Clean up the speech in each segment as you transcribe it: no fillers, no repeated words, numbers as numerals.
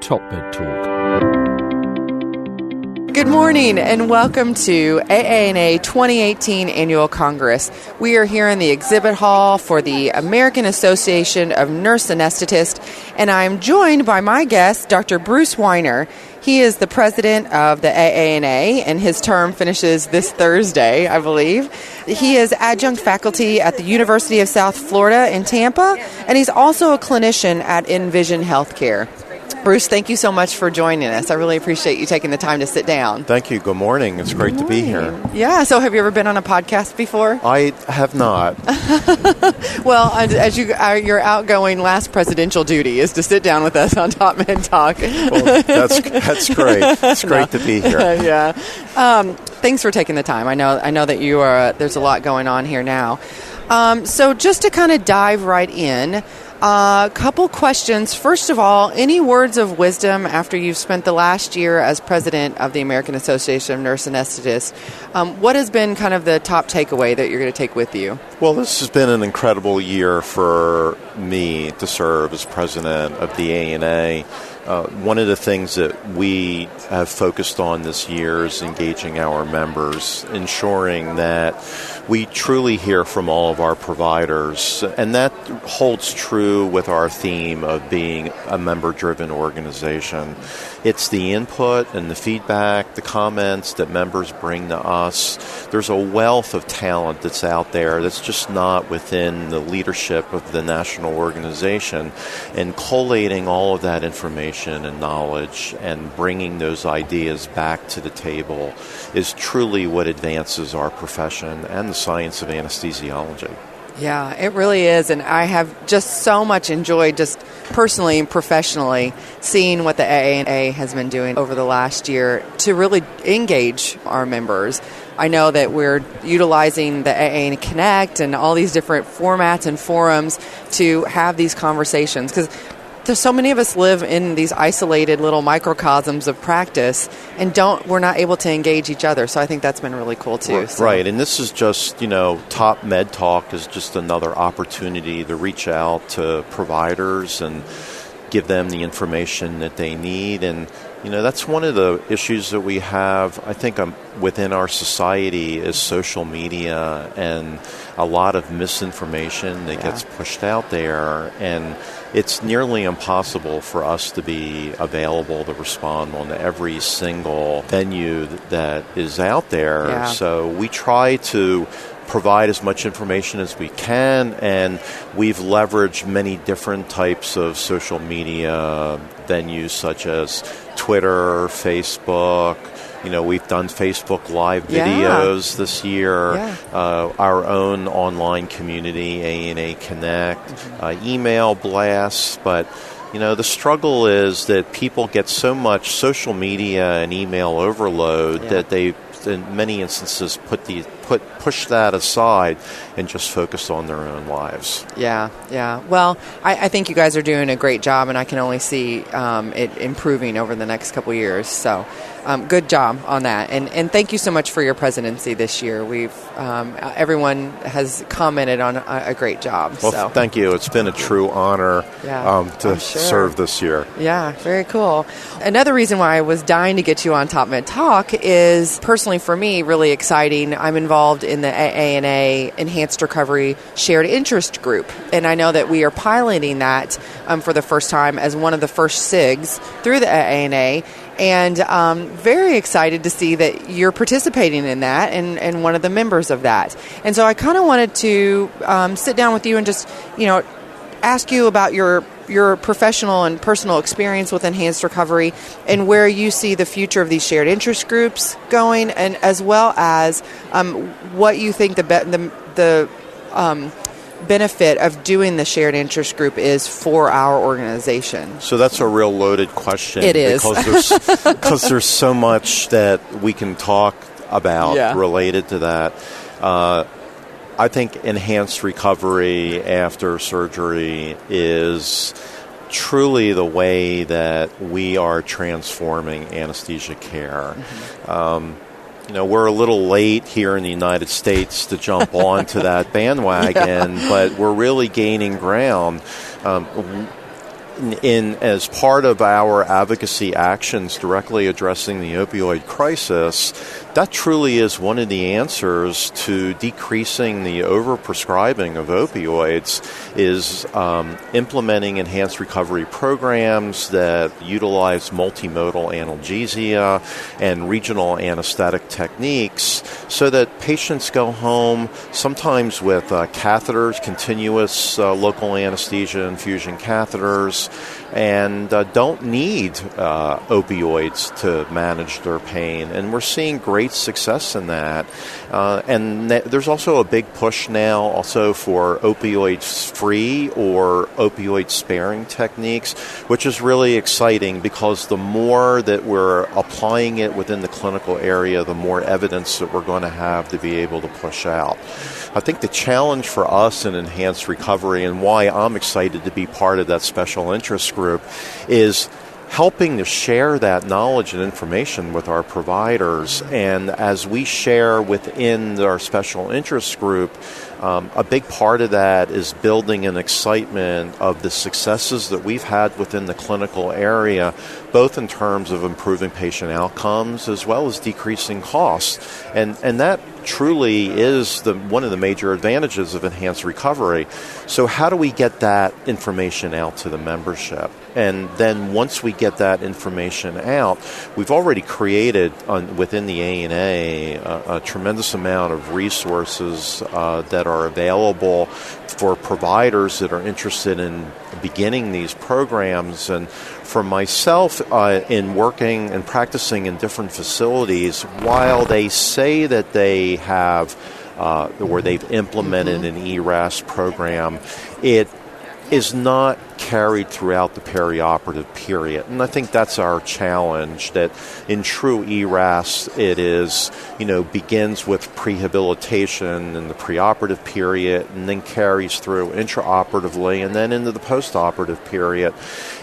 TopMedTalk. Good morning and welcome to AANA 2018 Annual Congress. We are here in the exhibit hall for the American Association of Nurse Anesthetists, and I'm joined by my guest, Dr. Bruce Weiner. He is the president of the AANA, and his term finishes this Thursday, I believe. He is adjunct faculty at the University of South Florida in Tampa, and he's also a clinician at Envision Healthcare. Bruce, thank you so much for joining us. I really appreciate you taking the time to sit down. Thank you. Good morning. It's great to be here. Yeah. So have you ever been on a podcast before? I have not. Well, as your outgoing last presidential duty is to sit down with us on TopMedTalk. Well, that's great. It's great to be here. Yeah. Thanks for taking the time. I know that you are. There's a lot going on here now. So just to kind of dive right in. A couple questions. First of all, any words of wisdom after you've spent the last year as president of the American Association of Nurse Anesthetists? What has been kind of the top takeaway that you're going to take with you? Well, this has been an incredible year for me to serve as president of the AANA. One of the things that we have focused on this year is engaging our members, ensuring that we truly hear from all of our providers, and that holds true with our theme of being a member-driven organization. It's the input and the feedback, the comments that members bring to us. There's a wealth of talent that's out there that's just not within the leadership of the national organization, and collating all of that information and knowledge and bringing those ideas back to the table is truly what advances our profession and the science of anesthesiology. Yeah, it really is, and I have just so much enjoyed just personally and professionally seeing what the AANA has been doing over the last year to really engage our members. I know that we're utilizing the AANA Connect and all these different formats and forums to have these conversations, because there's so many of us live in these isolated little microcosms of practice and we're not able to engage each other. So I think that's been really cool too. So. Right, and this is just, TopMedTalk is just another opportunity to reach out to providers and give them the information that they need. And, that's one of the issues that we have, I think, within our society is social media and a lot of misinformation that gets pushed out there. And it's nearly impossible for us to be available to respond on every single venue that is out there. Yeah. So we try to provide as much information as we can, and we've leveraged many different types of social media venues such as Twitter, Facebook. We've done Facebook Live videos this year, our own online community, AANA Connect, email blasts, but the struggle is that people get so much social media and email overload that they, in many instances, push that aside and just focus on their own lives. Yeah. Well, I think you guys are doing a great job, and I can only see it improving over the next couple years. So good job on that. And thank you so much for your presidency this year. Everyone has commented on a great job. Well, thank you. It's been a true honor to serve this year. Yeah, very cool. Another reason why I was dying to get you on TopMedTalk is, personally for me, really exciting. I'm involved in the AANA Enhanced Recovery Shared Interest Group, and I know that we are piloting that for the first time as one of the first SIGs through the AANA, and very excited to see that you're participating in that and one of the members of that. And so I kind of wanted to sit down with you and just, ask you about your professional and personal experience with enhanced recovery and where you see the future of these shared interest groups going, and as well as what you think the benefit of doing the shared interest group is for our organization. So that's a real loaded question. It is. Because there's so much that we can talk about related to that. I think enhanced recovery after surgery is truly the way that we are transforming anesthesia care. We're a little late here in the United States to jump onto that bandwagon, but we're really gaining ground. as part of our advocacy actions directly addressing the opioid crisis, that truly is one of the answers to decreasing the overprescribing of opioids, is implementing enhanced recovery programs that utilize multimodal analgesia and regional anesthetic techniques so that patients go home sometimes with catheters, continuous local anesthesia infusion catheters, and don't need opioids to manage their pain. And we're seeing great success in that. And there's also a big push now also for opioid-free or opioid-sparing techniques, which is really exciting because the more that we're applying it within the clinical area, the more evidence that we're going to have to be able to push out. I think the challenge for us in enhanced recovery, and why I'm excited to be part of that special interest group, is helping to share that knowledge and information with our providers. And as we share within our special interest group, a big part of that is building an excitement of the successes that we've had within the clinical area, both in terms of improving patient outcomes as well as decreasing costs. And that truly is one of the major advantages of enhanced recovery. So how do we get that information out to the membership? And then once we get that information out, we've already created within the AANA a tremendous amount of resources that are available for providers that are interested in beginning these programs. And for myself, in working and practicing in different facilities, while they say that they have where they've implemented an ERAS program, it is not carried throughout the perioperative period. And I think that's our challenge, that in true ERAS, it is, begins with prehabilitation in the preoperative period and then carries through intraoperatively and then into the postoperative period.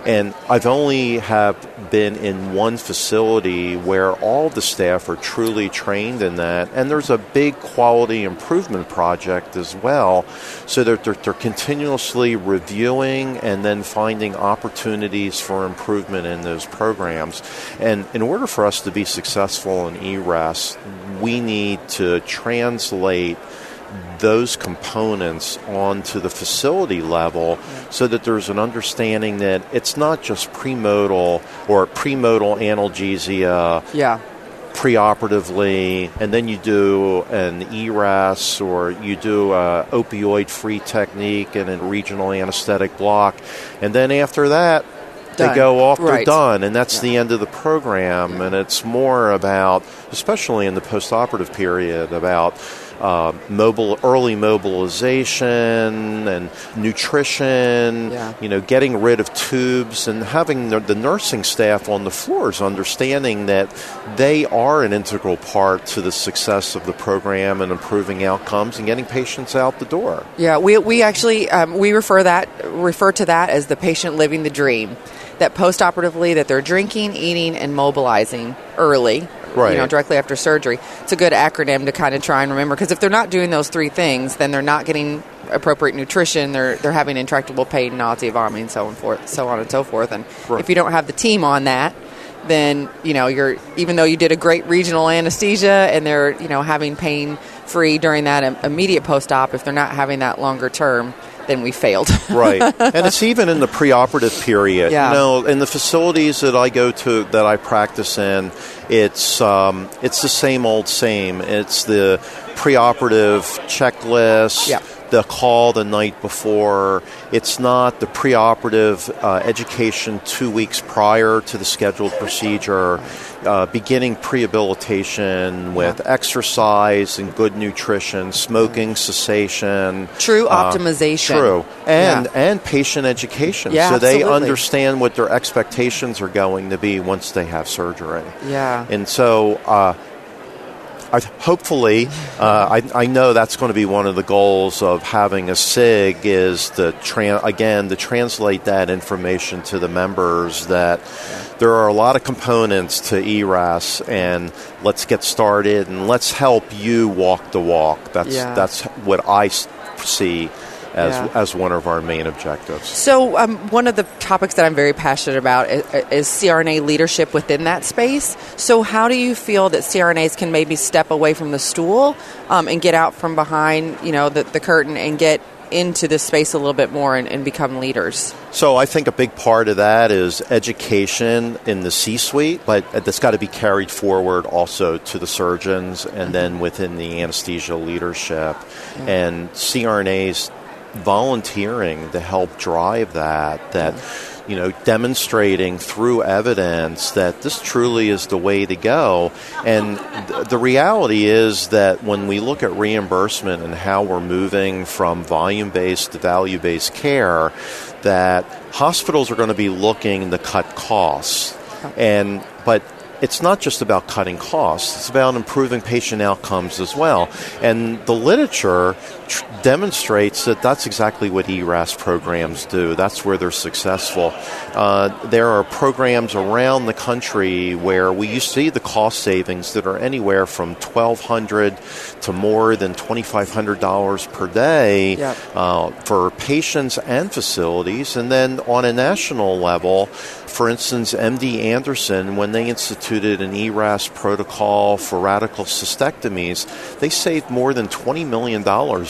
And I've only have been in one facility where all the staff are truly trained in that, and there's a big quality improvement project as well, so that they're continuously reviewing and then finding opportunities for improvement in those programs. And in order for us to be successful in ERAS, we need to translate those components onto the facility level so that there's an understanding that it's not just premodal or premodal analgesia preoperatively, and then you do an ERAS or you do a opioid-free technique and a regional anesthetic block, and then after that, they go off, they're done, and that's the end of the program. And it's more about, especially in the postoperative period, about early mobilization and nutrition, getting rid of tubes, and having the nursing staff on the floors understanding that they are an integral part to the success of the program and improving outcomes and getting patients out the door. Yeah, we actually we refer to that as the patient living the dream. That postoperatively, that they're drinking, eating, and mobilizing early, directly after surgery. It's a good acronym to kind of try and remember, because if they're not doing those three things, then they're not getting appropriate nutrition, they're having intractable pain, nausea, vomiting, so on and so forth. And if you don't have the team on that, then you're, even though you did a great regional anesthesia and they're having pain free during that immediate post-op, if they're not having that longer term, then we failed. Right. And it's even in the preoperative period. In the facilities that I go to, that I practice in, it's the same old same. It's the preoperative checklist, the call the night before. It's not the preoperative education 2 weeks prior to the scheduled procedure, beginning prehabilitation with exercise and good nutrition, smoking cessation. True optimization. True. And patient education. So they understand what their expectations are going to be once they have surgery. Yeah. And so hopefully, I know that's going to be one of the goals of having a SIG, is to translate that information to the members, that there are a lot of components to ERAS, and let's get started and let's help you walk the walk. That's what I see as one of our main objectives. So one of the topics that I'm very passionate about is CRNA leadership within that space. So how do you feel that CRNAs can maybe step away from the stool and get out from behind, the curtain and get into this space a little bit more and become leaders? So I think a big part of that is education in the C-suite, but that's got to be carried forward also to the surgeons and then within the anesthesia leadership. And CRNAs volunteering to help drive that demonstrating through evidence that this truly is the way to go. And the reality is that when we look at reimbursement and how we're moving from volume-based to value-based care, that hospitals are going to be looking to cut costs. But it's not just about cutting costs. It's about improving patient outcomes as well. And the literature demonstrates that that's exactly what ERAS programs do. That's where they're successful. There are programs around the country where we see the cost savings that are anywhere from $1,200 to more than $2,500 per day for patients and facilities. And then on a national level, for instance, MD Anderson, when they instituted an ERAS protocol for radical cystectomies, they saved more than $20 million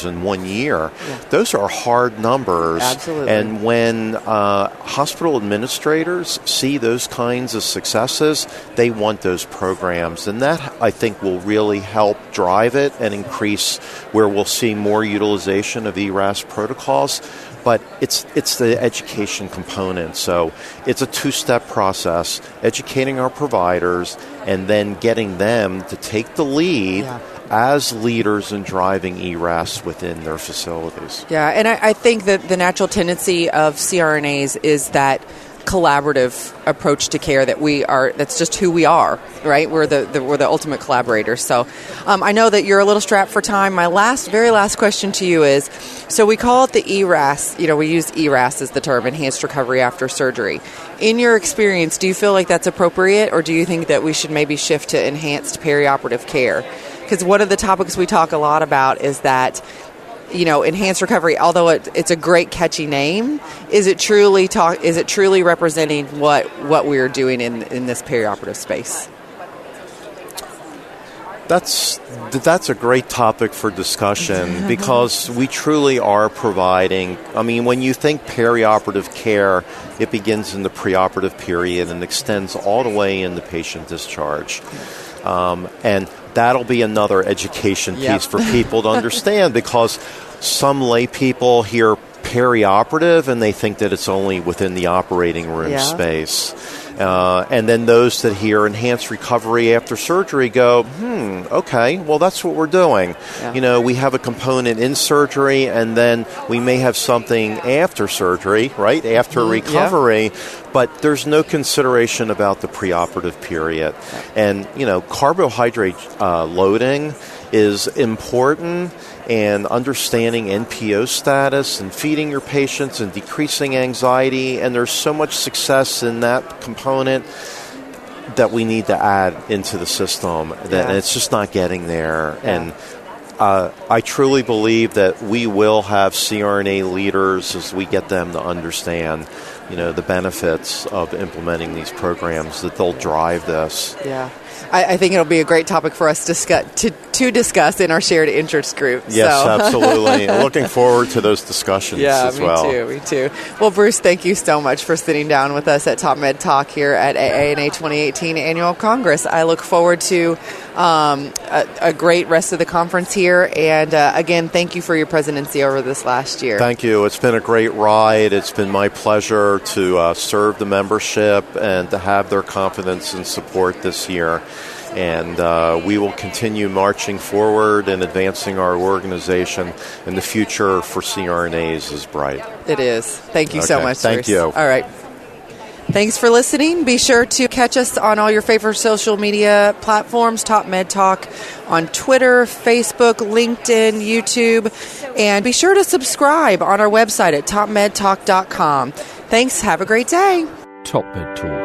in 1 year. Those are hard numbers. Absolutely. And when hospital administrators see those kinds of successes, they want those programs. And that, I think, will really help drive it and increase where we'll see more utilization of ERAS protocols. But it's the education component. So it's a two-step process, educating our providers and then getting them to take the lead as leaders in driving ERAS within their facilities. Yeah, and I think that the natural tendency of CRNAs is that collaborative approach to care that's just who we are, right? We're the ultimate collaborators. So I know that you're a little strapped for time. My very last question to you is, so we call it the ERAS, we use ERAS as the term, enhanced recovery after surgery. In your experience, do you feel like that's appropriate, or do you think that we should maybe shift to enhanced perioperative care? Because one of the topics we talk a lot about is that enhanced recovery, although it's a great catchy name, is it truly representing what we're doing in this perioperative space? That's a great topic for discussion because we truly are providing, when you think perioperative care, it begins in the preoperative period and extends all the way into patient discharge. And that'll be another education piece for people to understand, because some lay people hear perioperative and they think that it's only within the operating room space. And then those that hear enhanced recovery after surgery go, okay, well, that's what we're doing. We have a component in surgery, and then we may have something after surgery, right, after recovery, but there's no consideration about the preoperative period. And, carbohydrate loading is important, and understanding NPO status and feeding your patients and decreasing anxiety, and there's so much success in that component that we need to add into the system, and it's just not getting there. And I truly believe that we will have CRNA leaders as we get them to understand the benefits of implementing these programs, that they'll drive this. I think it'll be a great topic for us to discuss in our shared interest group. Yes, absolutely. Looking forward to those discussions as well. Me too. Well, Bruce, thank you so much for sitting down with us at TopMedTalk here at AANA 2018 Annual Congress. I look forward to a great rest of the conference here. And again, thank you for your presidency over this last year. Thank you. It's been a great ride. It's been my pleasure to serve the membership and to have their confidence and support this year. And we will continue marching forward and advancing our organization, and the future for CRNAs is bright. It is. Thank you so much, Thank Bruce. you. All right. Thanks for listening. Be sure to catch us on all your favorite social media platforms, TopMedTalk on Twitter, Facebook, LinkedIn, YouTube, and be sure to subscribe on our website at TopMedTalk.com. Thanks. Have a great day. TopMedTalk